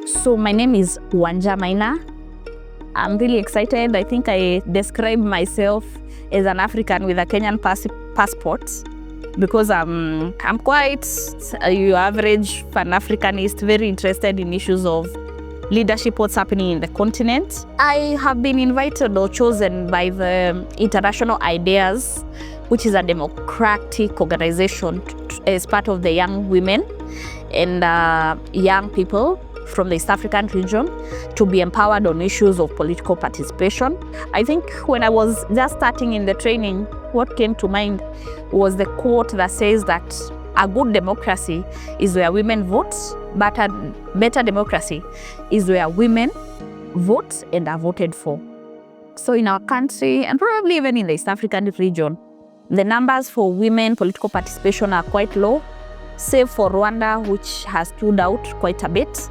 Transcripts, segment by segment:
So my name is Wanja Maina. I'm really excited. I think I describe myself as an African with a Kenyan passport because I'm quite your average Pan-Africanist, very interested in issues of leadership, what's happening in the continent. I have been invited or chosen by the International Ideas, which is a democratic organization as part of the young women and young people from the East African region to be empowered on issues of political participation. I think when I was just starting in the training, what came to mind was the quote that says that a good democracy is where women vote, but a better democracy is where women vote and are voted for. So in our country, and probably even in the East African region, the numbers for women political participation are quite low, save for Rwanda, which has stood out quite a bit.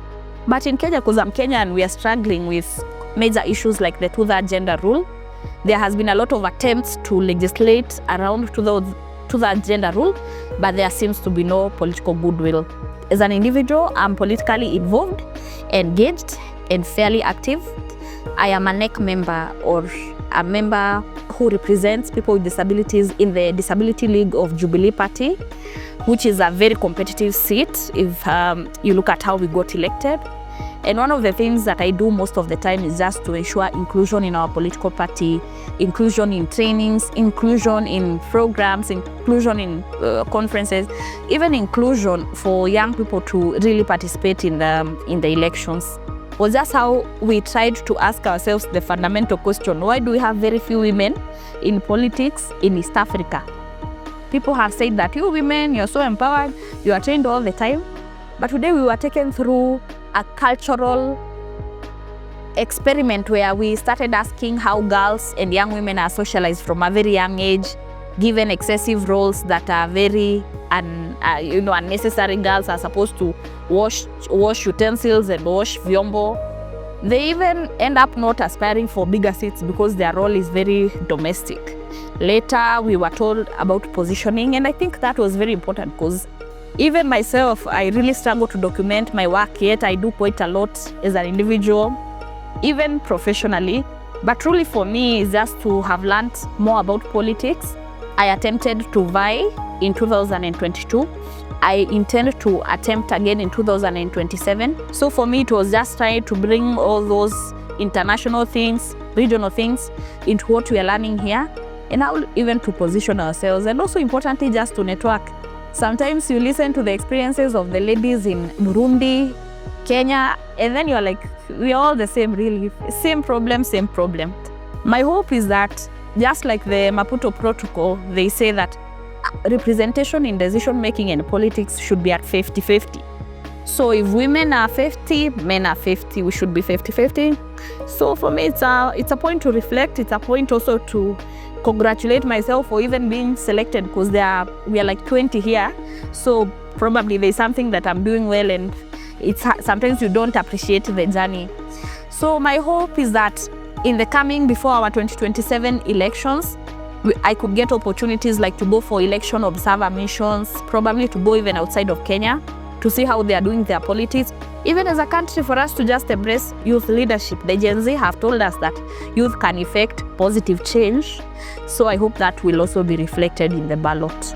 But in Kenya, because I'm Kenyan, we are struggling with major issues like the two-third gender rule. There has been a lot of attempts to legislate around two-third gender rule, but there seems to be no political goodwill. As an individual, I'm politically involved, engaged, and fairly active. I am a NEC member, or a member who represents people with disabilities in the Disability League of Jubilee Party, which is a very competitive seat if you look at how we got elected. And one of the things that I do most of the time is just to ensure inclusion in our political party, inclusion in trainings, inclusion in programs, inclusion in conferences, even inclusion for young people to really participate in the elections. Was just how we tried to ask ourselves the fundamental question: why do we have very few women in politics in East Africa? People have said that you women, you're so empowered, you are trained all the time. But today we were taken through a cultural experiment where we started asking how girls and young women are socialized from a very young age, given excessive roles that are very unnecessary. Girls are supposed to wash utensils and wash vyombo. They even end up not aspiring for bigger seats because their role is very domestic. Later, we were told about positioning, and I think that was very important because even myself, I really struggle to document my work, yet I do quite a lot as an individual, even professionally. But truly for me, is just to have learned more about politics. I attempted to vie in 2022. I intend to attempt again in 2027. So for me, it was just trying to bring all those international things, regional things into what we are learning here, and how even to position ourselves, and also importantly, just to network. Sometimes you listen to the experiences of the ladies in Burundi, Kenya, and then you're like, we're all the same, really. Same problem, same problem. My hope is that, just like the Maputo Protocol, they say that representation in decision-making and politics should be at 50-50. So if women are 50, men are 50, we should be 50-50. So for me, it's a point to reflect. It's a point also to congratulate myself for even being selected, because we are like 20 here. So probably there's something that I'm doing well, and sometimes you don't appreciate the journey. So my hope is that in the coming, before our 2027 elections, I could get opportunities like to go for election observer missions, probably to go even outside of Kenya, to see how they are doing their politics. Even as a country, for us to just embrace youth leadership. The Gen Z have told us that youth can effect positive change. So I hope that will also be reflected in the ballot.